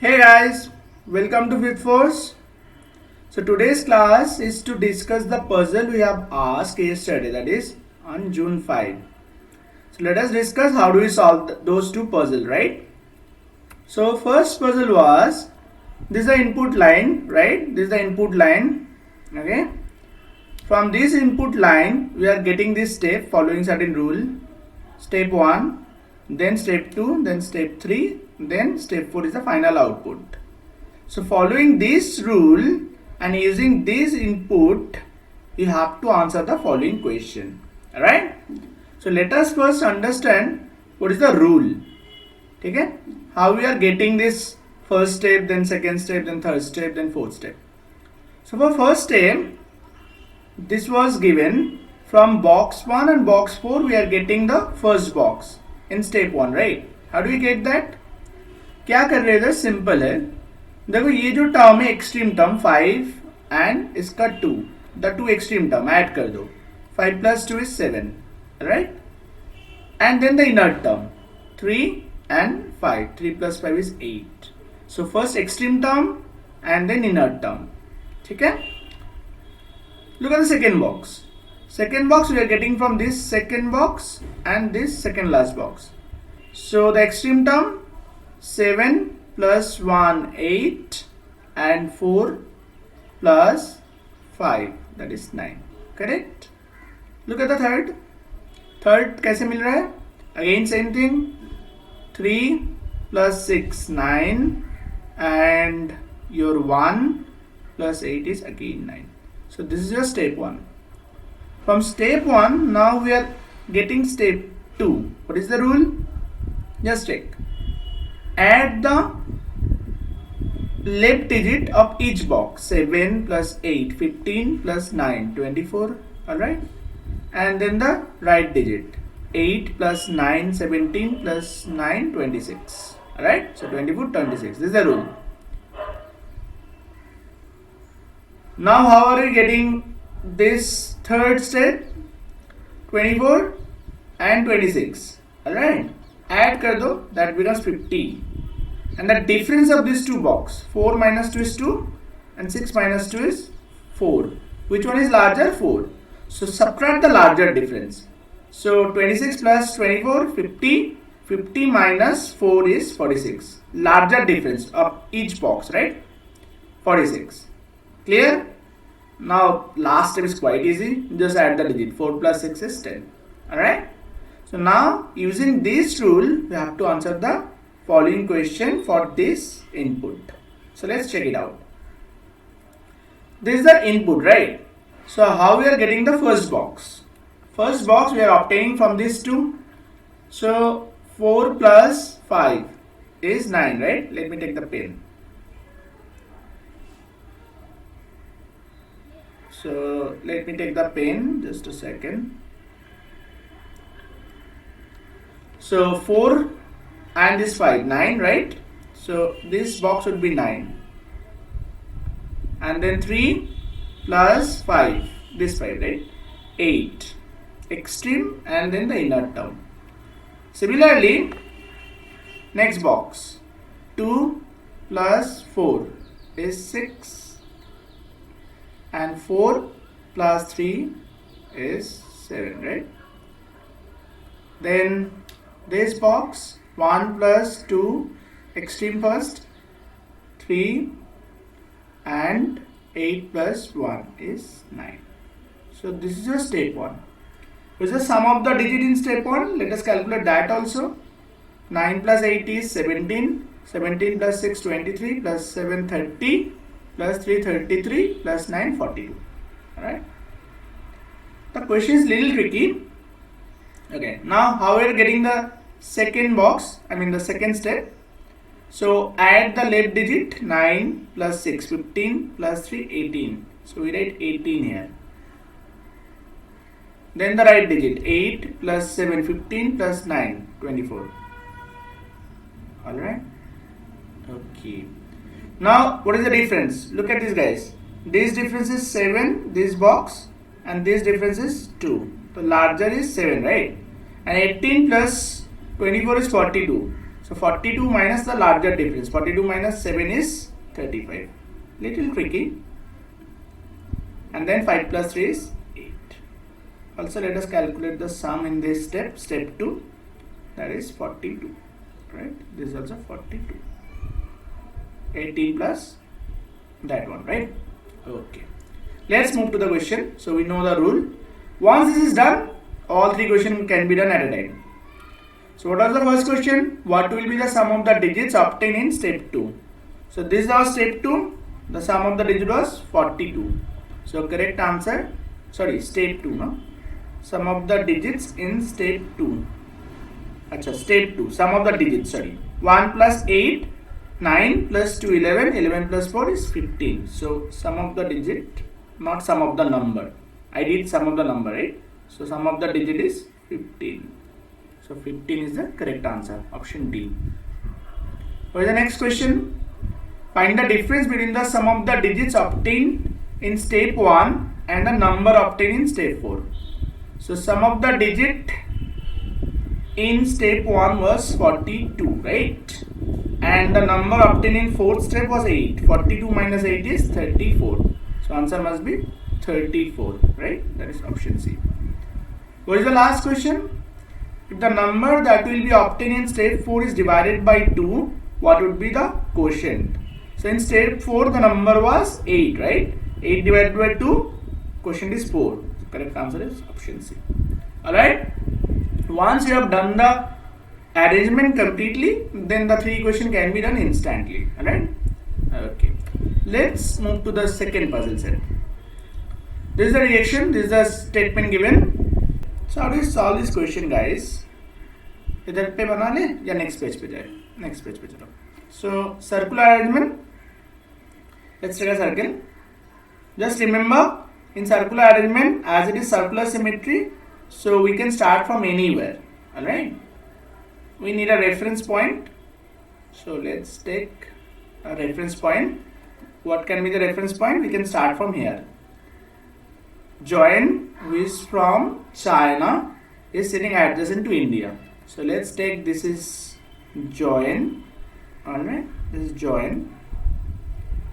Hey guys, welcome to Fifth Force. So today's class is to discuss the puzzle we have asked yesterday, that is on June 5. So let us discuss how do we solve those two puzzles, right? So first puzzle was, this is the input line, right? This is the input line, okay? From this input line, we are getting this step following certain rule. Step 1, then step 2, then step 3, then step 4 is the final output. So following this rule and using this input, you have to answer the following question. Alright? So let us first understand what is the rule. Okay? How we are getting this first step, then second step, then third step, then fourth step. So for first step, this was given from box 1 and box 4, we are getting the first box in step 1, right? How do we get that? क्या कर रहे हैं? Simple है. देखो ये जो term है extreme term 5 and इसका 2, the two extreme term add कर दो. 5 plus 2 is 7, right? And then the inner term 3 and 5. 3 plus 5 is 8. So first extreme term and then inner term. ठीक है? Look at the second box. Second box we are getting from this second box and this second last box. So the extreme term 7 plus 1 8 and 4 plus 5, that is 9. Correct? Look at the third. Third कैसे मिल रहा है? Again same thing. 3 plus 6 9 and your 1 plus 8 is again 9. So this is your step 1. From step 1, now we are getting step 2. What is the rule? Just check. Add the left digit of each box. 7 plus 8, 15 plus 9, 24. Alright? And then the right digit. 8 plus 9, 17 plus 9, 26. Alright? So 24, 26. This is the rule. Now how are we getting this third step? 24 and 26. Alright? Add kar do, that becomes 50. And the difference of these two boxes, 4 minus 2 is 2 and 6 minus 2 is 4. Which one is larger? 4. So subtract the larger difference. So 26 plus 24, 50. 50 minus 4 is 46. Larger difference of each box, right? 46. Clear? Now last step is quite easy. Just add the digit. 4 plus 6 is 10. Alright? So now using this rule, we have to answer the following question for this input. So let's check it out. This is the input, right? So how we are getting the first box? First box we are obtaining from these two. So 4 plus 5 is 9, right? Let me take the pen. So let me take the pen, just a second. So 4 and this 5, 9, right? So this box would be 9. And then 3 plus 5, this 5, right? 8. Extreme and then the inner term. Similarly, next box. 2 plus 4 is 6. And 4 plus 3 is 7, right? Then this box, 1 plus 2, extreme first, 3 and 8 plus 1 is 9. So this is your step 1. What is the sum of the digit in step 1? Let us calculate that also. 9 plus 8 is 17. 17 plus 6, 23 plus 7, 30 plus 3, 33 plus 9, 42. Alright. The question is little tricky. Okay. Now how we are getting the second box, the second step. So add the left digit. 9 plus 6, 15 plus 3, 18. So we write 18 here. Then the right digit. 8 plus 7, 15 plus 9, 24. Alright. Okay. Now what is the difference? Look at this, guys. This difference is 7, this box, and this difference is 2. The larger is 7, right? And 18 plus 24 is 42. So So 42 minus the larger difference. 42 minus 7 is 35. Little tricky. And then 5 plus 3 is 8. Also let us calculate the sum in this step. Step 2. That is 42. Right? This is also 42. 18 plus that one. Right? Okay. Let's move to the question. So we know the rule. Once this is done, all three questions can be done at a time. So what was the first question? What will be the sum of the digits obtained in step 2? So this was step 2. The sum of the digit was 42. So correct answer, step 2, no? Sum of the digits in step 2. Step 2. Sum of the digits, 1 plus 8, 9 plus 2, 11. 11 plus 4 is 15. So sum of the digit, not sum of the number. I did sum of the number, right? So sum of the digit is 15. So 15 is the correct answer. Option D. What is the next question? Find the difference between the sum of the digits obtained in step 1 and the number obtained in step 4. So sum of the digit in step 1 was 42, right? And the number obtained in fourth step was 8. 42 minus 8 is 34. So answer must be 34, right? That is option C. What is the last question? If the number that will be obtained in step 4 is divided by 2, what would be the quotient? So in step 4 the number was 8, right? 8 divided by 2, quotient is 4. So correct answer is option C. Alright? Once you have done the arrangement completely, then the three questions can be done instantly. Alright? Okay. Let's move to the second puzzle set. This is the reaction, this is the statement given. So how do you solve this question, guys? इधर पे बना ले या next page पे जाए? Next page पे चलो. So circular arrangement. Let's take a circle. Just remember, in circular arrangement, as it is circular symmetry, so we can start from anywhere. Alright? We need a reference point. So let's take a reference point. What can be the reference point? We can start from here. Join, who is from China, is sitting adjacent to India. So let's take this is Join. Alright, this is Join.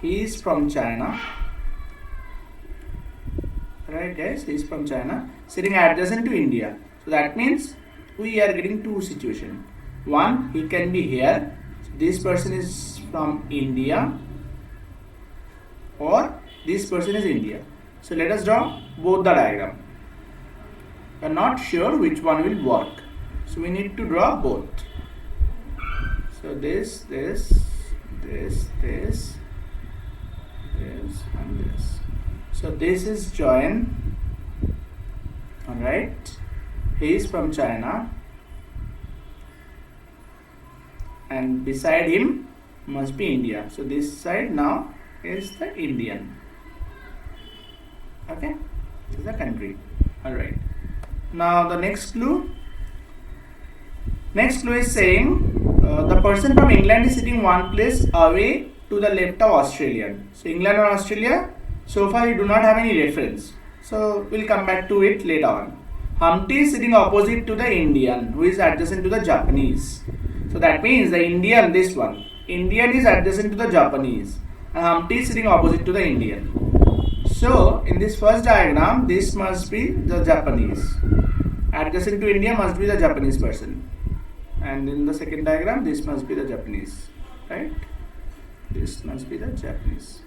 He is from China. Right, guys, he is from China, sitting adjacent to India. So that means we are getting two situations. One, he can be here. So this person is from India, or this person is India. So let us draw both the diagram. We are not sure which one will work. So we need to draw both. So this, and this. So this is Join. Alright. He is from China. And beside him must be India. So this side now is the Indian. Okay. This is the country. Alright. Now the next clue. Next clue is saying the person from England is sitting one place away to the left of Australian. So England or Australia, so far you do not have any reference. So we'll come back to it later on. Humpty is sitting opposite to the Indian, who is adjacent to the Japanese. So that means the Indian, this one, Indian is adjacent to the Japanese, and Humpty is sitting opposite to the Indian. So in this first diagram, this must be the Japanese. Adjacent to India must be the Japanese person. And in the second diagram, this must be the Japanese, right? This must be the Japanese.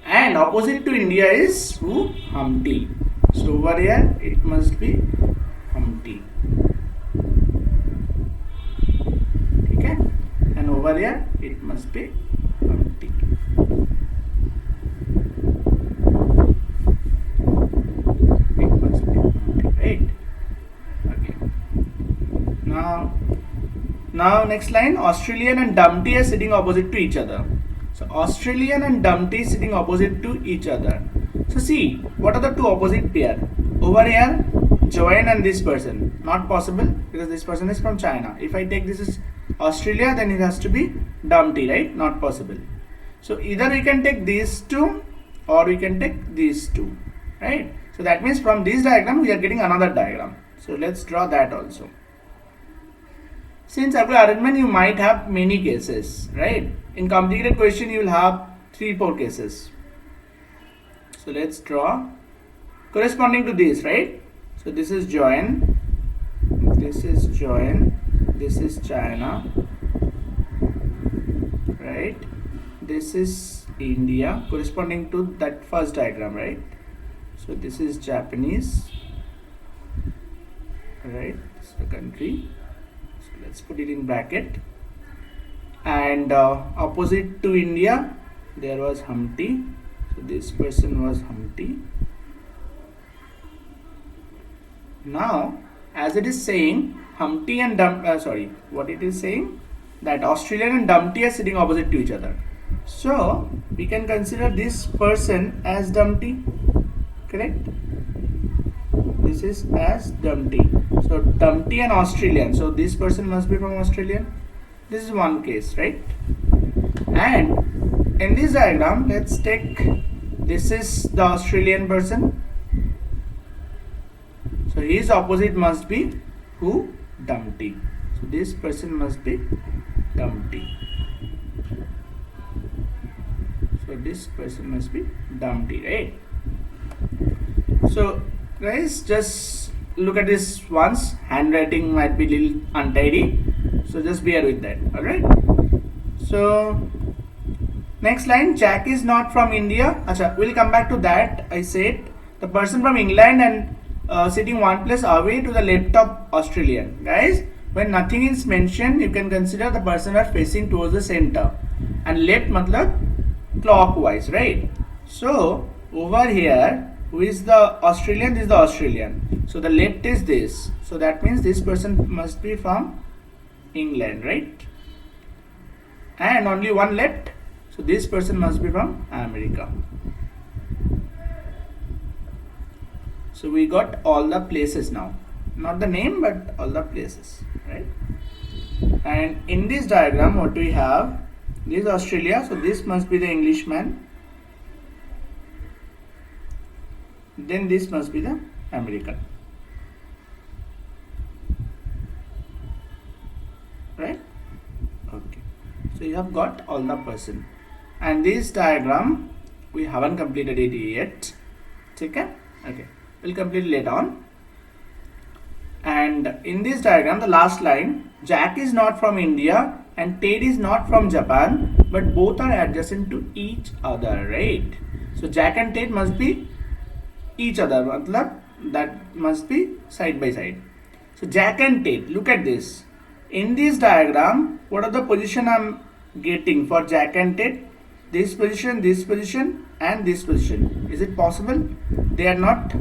And opposite to India is who? Humpty. So over here, it must be Humpty. Okay? And over here, it must be Humpty. It must be Humpty, right? Okay. Now next line, Australian and Dumpty are sitting opposite to each other. So Australian and Dumpty sitting opposite to each other. So see, what are the two opposite pair? Over here, Join and this person. Not possible because this person is from China. If I take this as Australia, then it has to be Dumpty, right? Not possible. So either we can take these two or we can take these two, right? So that means from this diagram, we are getting another diagram. So let's draw that also. See, in circular arrangement you might have many cases, right? In complicated question you will have 3-4 cases. So let's draw corresponding to this, right? So this is Japan, this is Japan, this is China, right? This is India, corresponding to that first diagram, right? So this is Japanese, right? This is the country. So let's put it in bracket. And opposite to India there was Humpty. So this person was Humpty. Now as it is saying Humpty and what it is saying, that Australian and Dumpty are sitting opposite to each other. So we can consider this person as Dumpty, correct? This is as Dumpty. So Dumpty and Australian. So this person must be from Australian. This is one case, right? And in this diagram, let's take, this is the Australian person. So his opposite must be who? Dumpty. So this person must be Dumpty. So this person must be Dumpty, right? So guys, just look at this once. Handwriting might be little untidy, so just bear with that. Alright. So next line, Jack is not from India. Acha, we'll come back to that. I said the person from England and sitting one place away to the left of Australian. Guys, when nothing is mentioned, you can consider the person are facing towards the center, and left matlab clockwise, right? So over here, who is the Australian? This is the Australian. So the left is this. So that means this person must be from England, right? And only one left. So this person must be from America. So we got all the places now. Not the name, but all the places, right? And in this diagram, what we have? This is Australia. So this must be the Englishman. Then this must be the American, right? Okay, so you have got all the person, and this diagram we haven't completed it yet. Okay, we'll complete later on. And in this diagram, the last line, Jack is not from India and Ted is not from Japan, but both are adjacent to each other, right? So Jack and Ted must be each other, matlab that must be side by side. So Jack and Ted, look at this. In this diagram, what are the position I'm getting for Jack and Ted? This position, and this position. Is it possible? They are not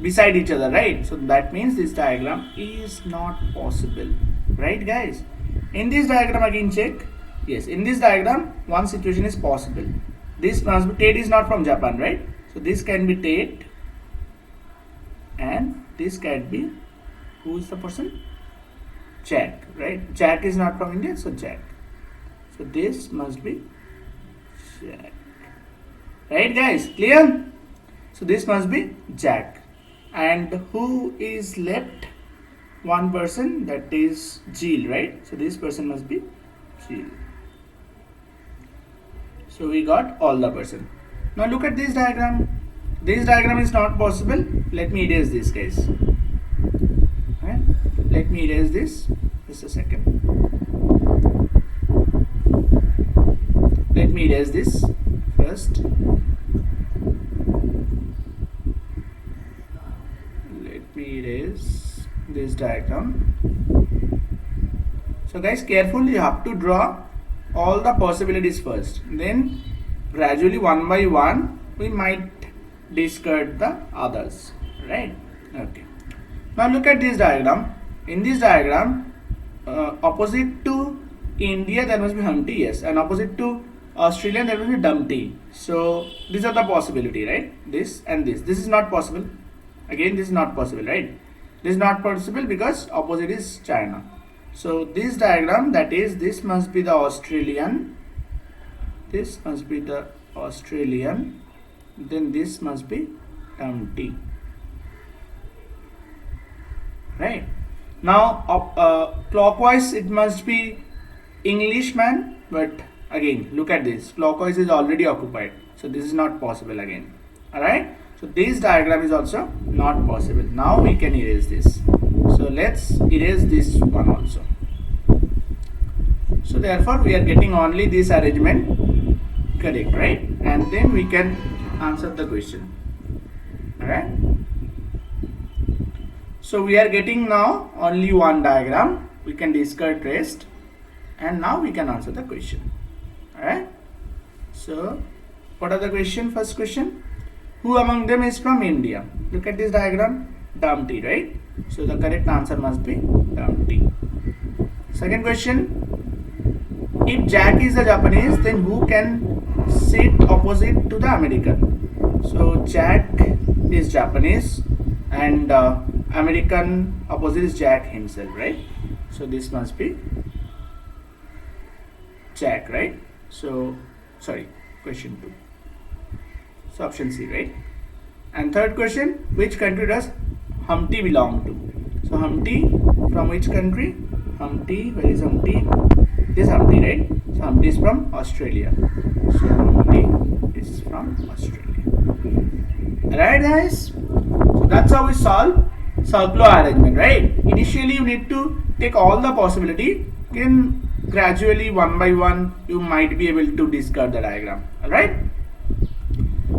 beside each other, right? So that means this diagram is not possible, right guys? In this diagram again check. Yes, in this diagram one situation is possible. This must be, Ted is not from Japan, right? So this can be Ted, and this can be, who is the person? Jack, right? Jack is not from India, so Jack. So this must be Jack, right guys? Clear? So this must be Jack. And who is left? One person, that is Jill, right? So this person must be Jill. So we got all the person. Now look at this diagram. This diagram is not possible. Let me erase this, guys. Okay. Let me erase this. Just a second. Let me erase this first. Let me erase this diagram. So guys, carefully you have to draw all the possibilities first, then gradually one by one we might discard the others, right? Okay, now look at this diagram. In this diagram, opposite to India there must be Humpty, yes, and opposite to Australia there must be Dumpty. So these are the possibility, right? This and this is not possible. Again, this is not possible, right? This is not possible because opposite is China. So this diagram, that is, this must be the Australian, this must be the Australian, then this must be Dumpty, right? Now clockwise it must be Englishman, but again look at this, clockwise is already occupied, so this is not possible again. Alright, so this diagram is also not possible. Now we can erase this, so let's erase this one also. So therefore we are getting only this arrangement correct, right? And then we can answer the question. Alright, so we are getting now only one diagram, we can discard rest, and now we can answer the question. Alright, so what are the question? First question, who among them is from India? Look at this diagram, Dumpty, right? So the correct answer must be Dumpty. Second question, if Jack is a Japanese, then who can sit opposite to the American? So Jack is Japanese and American opposite is Jack himself, right? So this must be Jack, right? So sorry, question 2. So option C, right? And third question, which country does Humpty belong to? So Humpty from which country? Humpty, where is Humpty? This Humpty, right? So Humpty is from Australia. So Humpty is from Australia. Alright guys, so that's how we solve circular arrangement, right? Initially you need to take all the possibility, then gradually one by one you might be able to discard the diagram. Alright,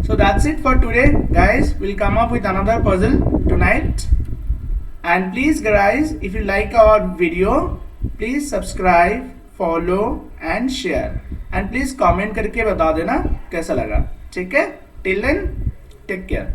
so that's it for today guys. We'll come up with another puzzle tonight, and please guys, if you like our video, please subscribe, follow and share, and please comment करके बता देना कैसा लगा. ठीक है, till then take care.